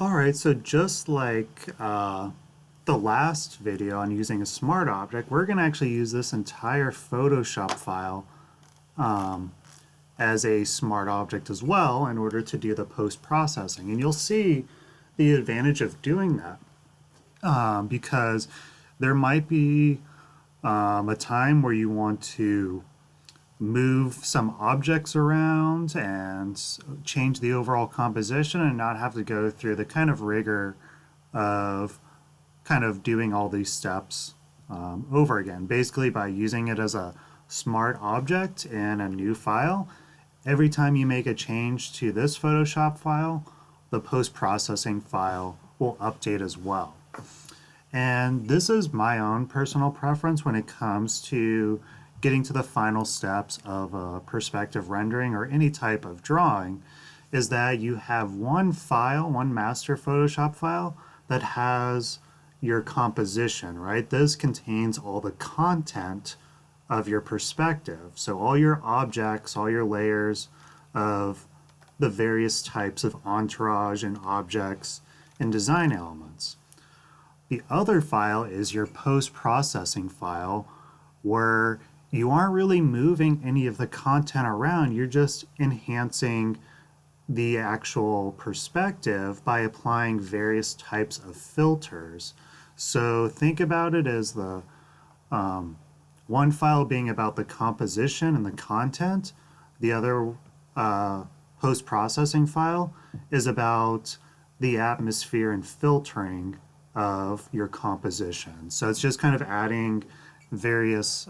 Alright, so just like the last video on using a smart object, we're going to actually use this entire Photoshop file as a smart object as well in order to do the post-processing. And you'll see the advantage of doing that because there might be a time where you want to move some objects around and change the overall composition and not have to go through the kind of rigor of kind of doing all these steps over again. Basically, by using it as a smart object in a new file, every time you make a change to this Photoshop file, the post-processing file will update as well. And this is my own personal preference when it comes to getting to the final steps of a perspective rendering or any type of drawing, is that you have one file, one master Photoshop file that has your composition, right? This contains all the content of your perspective. So all your objects, all your layers of the various types of entourage and objects and design elements. The other file is your post-processing file, where you aren't really moving any of the content around, you're just enhancing the actual perspective by applying various types of filters. So think about it as the one file being about the composition and the content, the other post-processing file is about the atmosphere and filtering of your composition. So it's just kind of adding various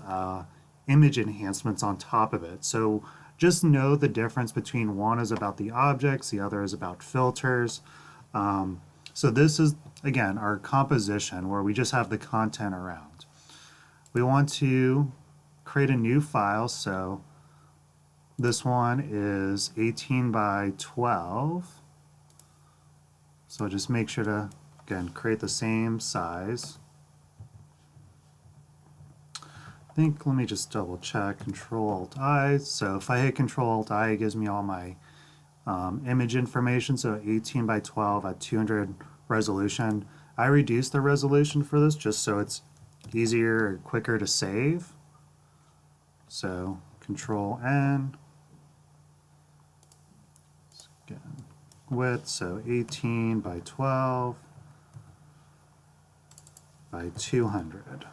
image enhancements on top of it. So just know the difference between one is about the objects, the other is about filters. So this is, again, our composition where we just have the content around. We want to create a new file, so this one is 18 by 12. So just make sure to, again, create the same size. I think, let me just double check, Control-Alt-I. So if I hit Control-Alt-I, it gives me all my image information. So 18 by 12 at 200 resolution. I reduced the resolution for this just so it's easier or quicker to save. So Control-N. Again, width, so 18 by 12 by 200.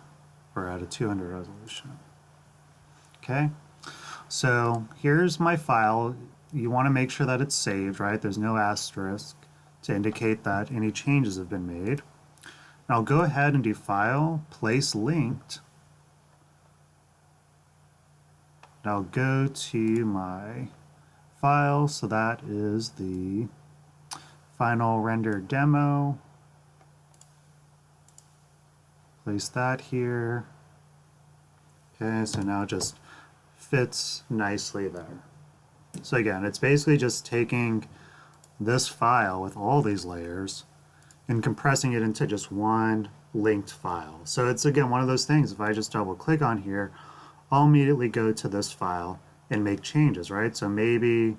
Or at a 200 resolution. Okay, so here's my file. You want to make sure that it's saved, right? There's no asterisk to indicate that any changes have been made. Now I'll go ahead and do File, Place Linked. Now I'll go to my file, so that is the final render demo. Place that here. Okay, so now it just fits nicely there. So again, it's basically just taking this file with all these layers and compressing it into just one linked file. So it's, again, one of those things, if I just double click on here, I'll immediately go to this file and make changes, right? So maybe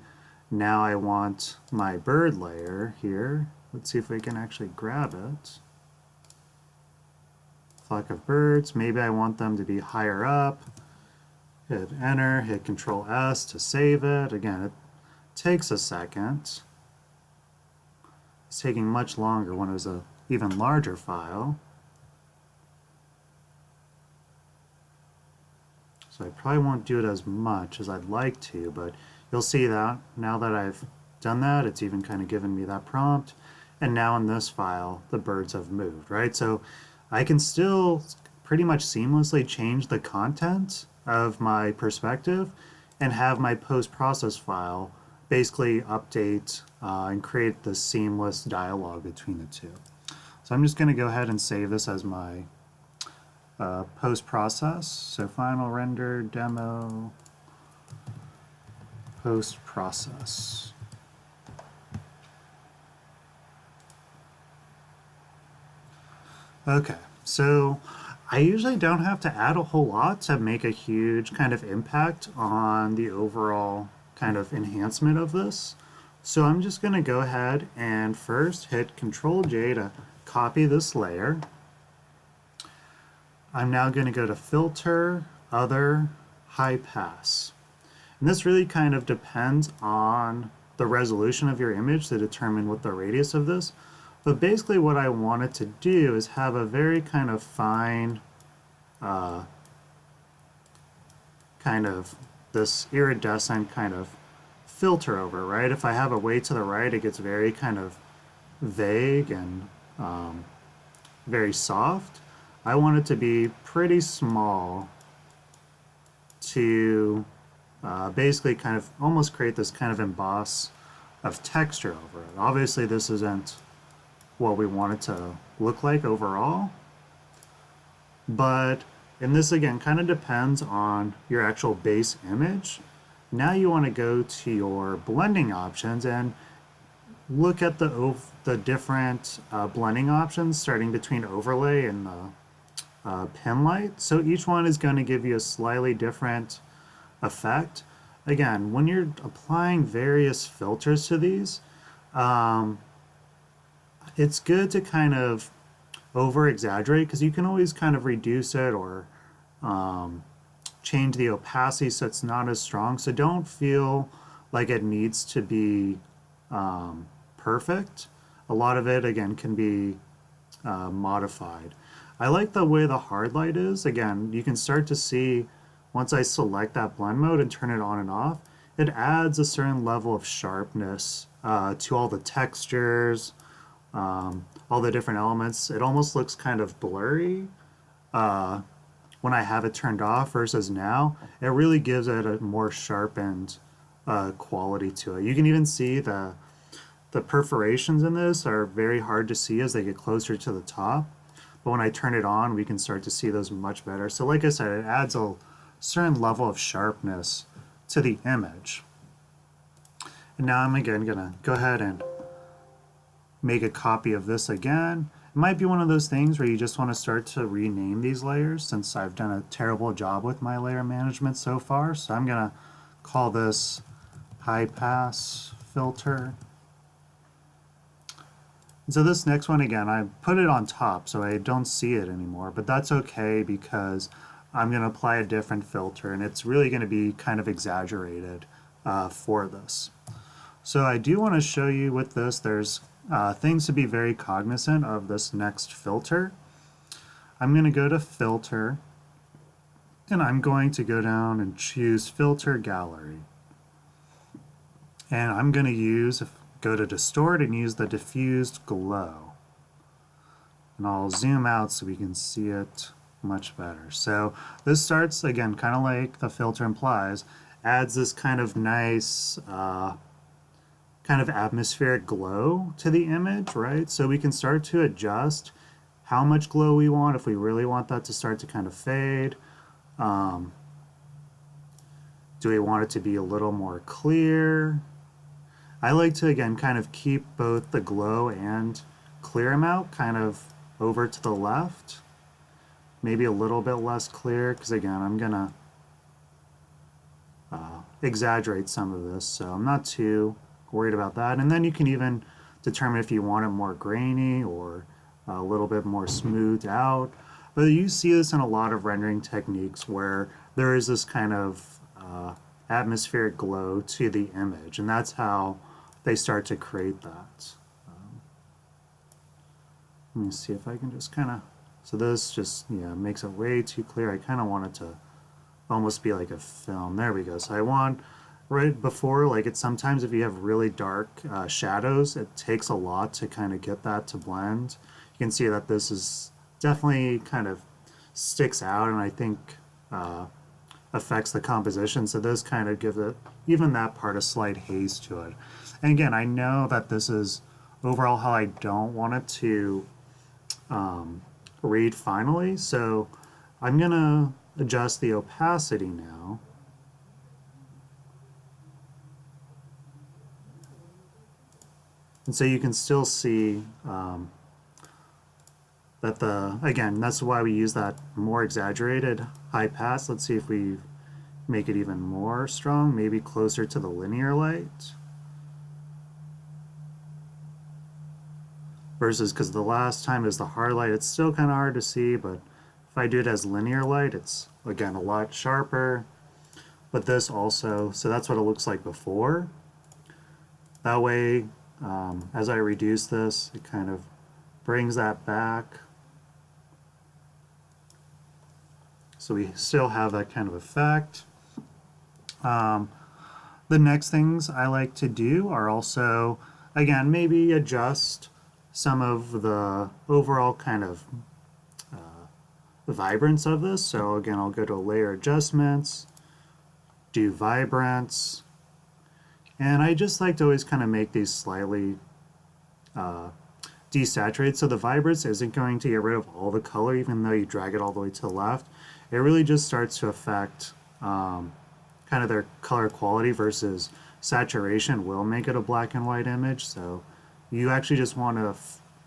now I want my bird layer here. Let's see if we can actually grab it. Flock of birds, maybe I want them to be higher up. Hit enter, hit Control S to save it. Again, it takes a second. It's taking much longer when it was an even larger file. So I probably won't do it as much as I'd like to, but you'll see that now that I've done that, it's even kind of given me that prompt. And now in this file, the birds have moved, right? So I can still pretty much seamlessly change the content of my perspective and have my post-process file basically update and create the seamless dialogue between the two. So I'm just going to go ahead and save this as my post-process. So final render demo post-process. Okay, so I usually don't have to add a whole lot to make a huge kind of impact on the overall kind of enhancement of this. So I'm just going to go ahead and first hit Control J to copy this layer. I'm now going to go to Filter, Other, High Pass. And this really kind of depends on the resolution of your image to determine what the radius of this. But basically what I wanted to do is have a very kind of fine, kind of this iridescent kind of filter over, right? If I have a way to the right, it gets very kind of vague and very soft. I want it to be pretty small to basically kind of almost create this kind of emboss of texture over it. Obviously this isn't what we want it to look like overall, but and this again kind of depends on your actual base image. Now you want to go to your blending options and look at the different blending options starting between overlay and the pin light. So each one is going to give you a slightly different effect. Again, when you're applying various filters to these, it's good to kind of over exaggerate because you can always kind of reduce it or change the opacity so it's not as strong. So don't feel like it needs to be perfect. A lot of it again can be modified. I like the way the hard light is. Again, you can start to see once I select that blend mode and turn it on and off, it adds a certain level of sharpness to all the textures, all the different elements. It almost looks kind of blurry when I have it turned off versus now. It really gives it a more sharpened quality to it. You can even see the perforations in this are very hard to see as they get closer to the top. But when I turn it on, we can start to see those much better. So like I said, it adds a certain level of sharpness to the image. And now I'm again gonna go ahead and make a copy of this again. It might be one of those things where you just want to start to rename these layers since I've done a terrible job with my layer management so far. So I'm gonna call this high pass filter. And so this next one again, I put it on top so I don't see it anymore, but that's okay because I'm going to apply a different filter and it's really going to be kind of exaggerated for this. So I do want to show you with this, there's things to be very cognizant of this next filter. I'm going to go to Filter and I'm going to go down and choose Filter Gallery. And I'm going to go to Distort and use the diffused glow. And I'll zoom out so we can see it much better. So this starts again kind of like the filter implies, adds this kind of nice kind of atmospheric glow to the image, right? So we can start to adjust how much glow we want if we really want that to start to kind of fade. Do we want it to be a little more clear? I like to again kind of keep both the glow and clear amount kind of over to the left. Maybe a little bit less clear because again I'm gonna exaggerate some of this, so I'm not too worried about that. And then you can even determine if you want it more grainy or a little bit more smoothed out. But you see this in a lot of rendering techniques where there is this kind of atmospheric glow to the image, and that's how they start to create that. Let me see if I can just kind of, so this just makes it way too clear. I kind of want it to almost be like a film. There we go. So I want right before, like it's sometimes if you have really dark shadows, it takes a lot to kind of get that to blend. You can see that this is definitely kind of sticks out, and I think affects the composition. So this kind of gives it, even that part, a slight haze to it. And again, I know that this is overall how I don't want it to read finally, so I'm gonna adjust the opacity now. And so you can still see that again, that's why we use that more exaggerated high pass. Let's see if we make it even more strong, maybe closer to the linear light. versus, because the last time is the hard light, it's still kind of hard to see, but if I do it as linear light, it's again a lot sharper. But this also, so that's what it looks like before. That way, as I reduce this, it kind of brings that back. So we still have that kind of effect. The next things I like to do are also, again, maybe adjust some of the overall kind of vibrance of this. So again, I'll go to layer adjustments, do vibrance, and I just like to always kind of make these slightly desaturated, so the vibrance isn't going to get rid of all the color even though you drag it all the way to the left. It really just starts to affect kind of their color quality, versus saturation will make it a black and white image. So you actually just want to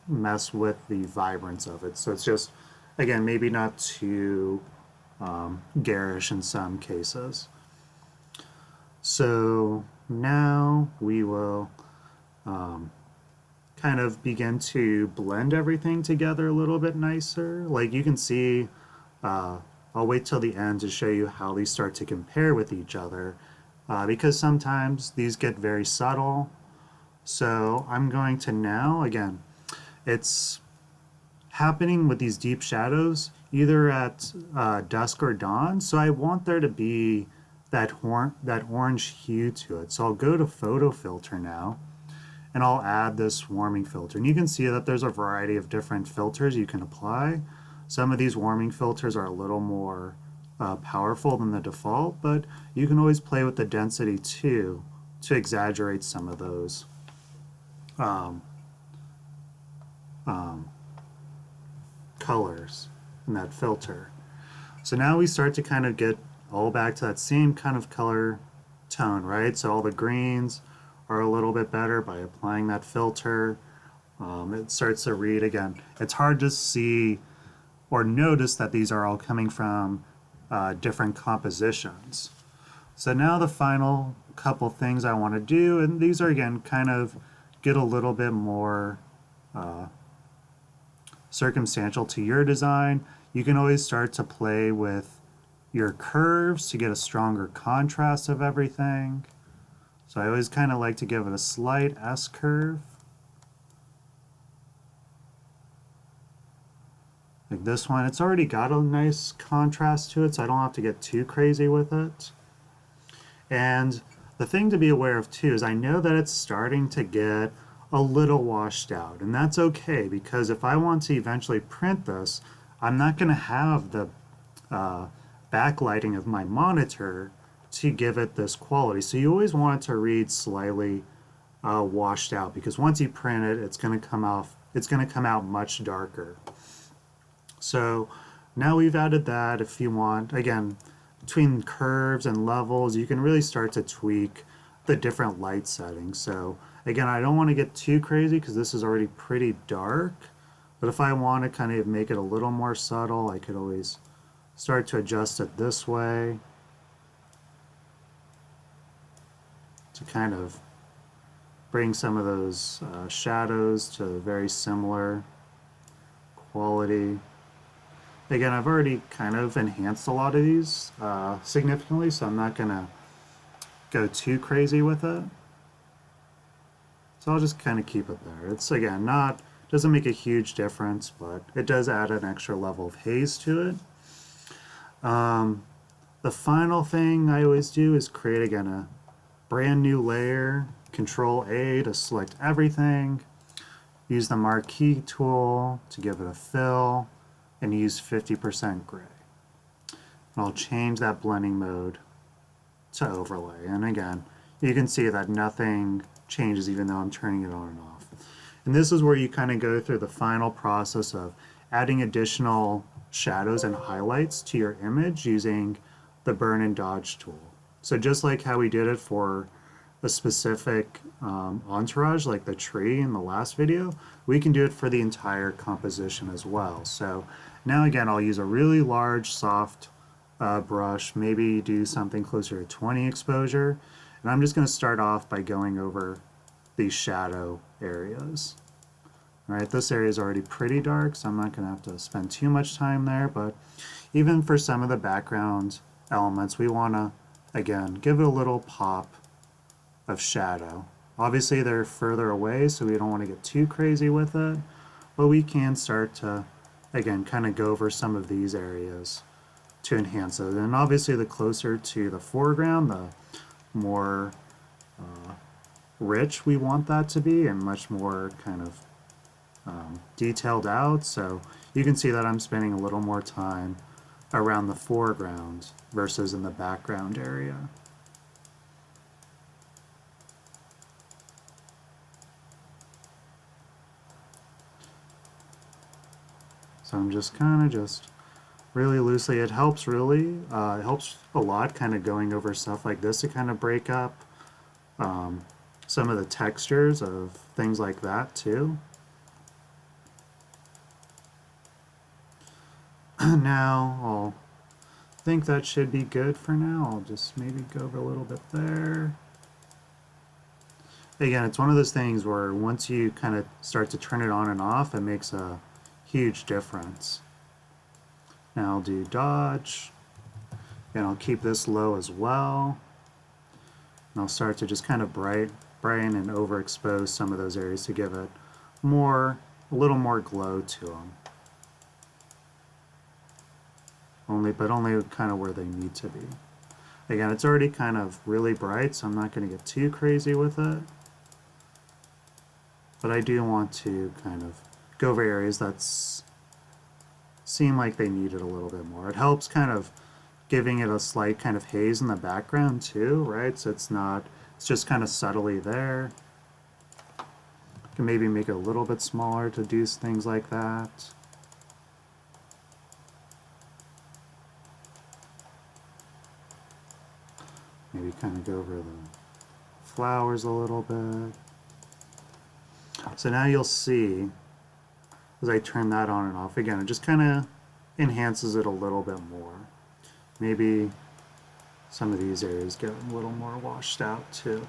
mess with the vibrance of it. So it's just, again, maybe not too garish in some cases. So now we will kind of begin to blend everything together a little bit nicer. Like you can see, I'll wait till the end to show you how these start to compare with each other, because sometimes these get very subtle. So I'm going to now, again, it's happening with these deep shadows either at dusk or dawn, so I want there to be that orange hue to it. So I'll go to photo filter now, and I'll add this warming filter. And you can see that there's a variety of different filters you can apply. Some of these warming filters are a little more powerful than the default, but you can always play with the density too to exaggerate some of those colors in that filter. So now we start to kind of get all back to that same kind of color tone, right? So all the greens are a little bit better by applying that filter. It starts to read again. It's hard to see or notice that these are all coming from different compositions. So now the final couple things I want to do, and these are again kind of get a little bit more circumstantial to your design. You can always start to play with your curves to get a stronger contrast of everything. So I always kind of like to give it a slight S curve. Like this one, it's already got a nice contrast to it, so I don't have to get too crazy with it. And the thing to be aware of too is I know that it's starting to get a little washed out, and that's okay, because if I want to eventually print this, I'm not going to have the backlighting of my monitor to give it this quality. So you always want it to read slightly washed out, because once you print it, it's going to come out much darker. So now we've added that. If you want, again, between curves and levels, you can really start to tweak the different light settings. So again, I don't want to get too crazy because this is already pretty dark, but if I want to kind of make it a little more subtle, I could always start to adjust it this way to kind of bring some of those shadows to a very similar quality. Again, I've already kind of enhanced a lot of these significantly, so I'm not going to go too crazy with it. So I'll just kind of keep it there. It's, again, doesn't make a huge difference, but it does add an extra level of haze to it. The final thing I always do is create, again, a brand new layer. Control A to select everything. Use the marquee tool to give it a fill, and use 50% gray. And I'll change that blending mode to overlay. And again, you can see that nothing changes even though I'm turning it on and off. And this is where you kind of go through the final process of adding additional shadows and highlights to your image using the burn and dodge tool. So just like how we did it for a specific entourage, like the tree in the last video, we can do it for the entire composition as well. So now again, I'll use a really large soft brush, maybe do something closer to 20 exposure, and I'm just going to start off by going over these shadow areas. All right, this area is already pretty dark, so I'm not going to have to spend too much time there, but even for some of the background elements, we want to, again, give it a little pop of shadow. Obviously, they're further away, so we don't want to get too crazy with it, but we can start to, again, kind of go over some of these areas to enhance it. And obviously, the closer to the foreground, the more rich we want that to be, and much more kind of detailed out. So you can see that I'm spending a little more time around the foreground versus in the background area. So I'm just kind of just really loosely, it helps really, it helps a lot kind of going over stuff like this to kind of break up some of the textures of things like that too. Now I'll think that should be good for now. I'll just maybe go over a little bit there. Again, it's one of those things where once you kind of start to turn it on and off, it makes a huge difference. Now I'll do dodge, and I'll keep this low as well. And I'll start to just kind of brighten and overexpose some of those areas to give it a little more glow to them. But only kind of where they need to be. Again, it's already kind of really bright, so I'm not going to get too crazy with it. But I do want to kind of go over areas that seem like they need it a little bit more. It helps kind of giving it a slight kind of haze in the background too, right? So it's just kind of subtly there. You can maybe make it a little bit smaller to do things like that. Maybe kind of go over the flowers a little bit. So now you'll see, as I turn that on and off, again, it just kind of enhances it a little bit more. Maybe some of these areas get a little more washed out too.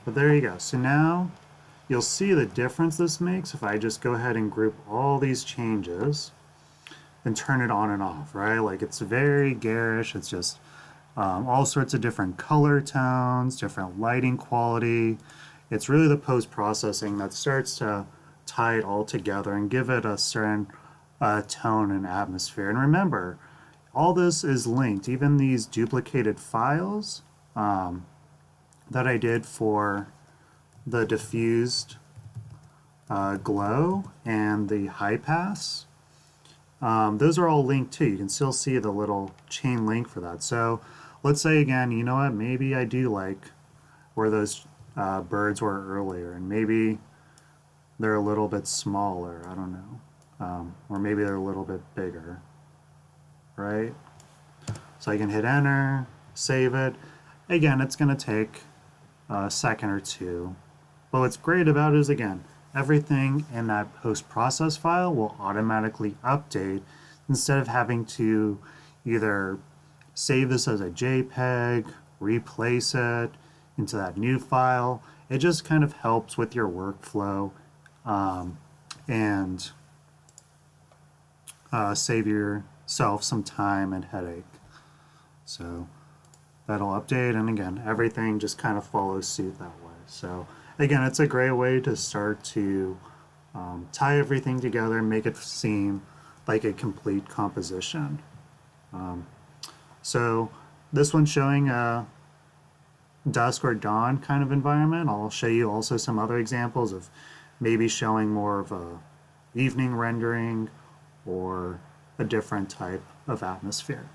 But there you go. So now you'll see the difference this makes if I just go ahead and group all these changes and turn it on and off, right? Like it's very garish. It's just all sorts of different color tones, different lighting quality. It's really the post-processing that starts to tie it all together and give it a certain tone and atmosphere. And remember, all this is linked, even these duplicated files that I did for the diffused glow and the high pass. Those are all linked too. You can still see the little chain link for that. So let's say again, you know what, maybe I do like where those birds were earlier, and maybe they're a little bit smaller, I don't know, or maybe they're a little bit bigger, right? So I can hit enter, save it. Again, it's going to take a second or two, but what's great about it is, again, everything in that post-process file will automatically update instead of having to either save this as a JPEG, replace it into that new file. It just kind of helps with your workflow and save yourself some time and headache. So that'll update, and again, everything just kind of follows suit that way. So again, it's a great way to start to tie everything together and make it seem like a complete composition. So this one's showing a dusk or dawn kind of environment. I'll show you also some other examples of maybe showing more of a evening rendering or a different type of atmosphere.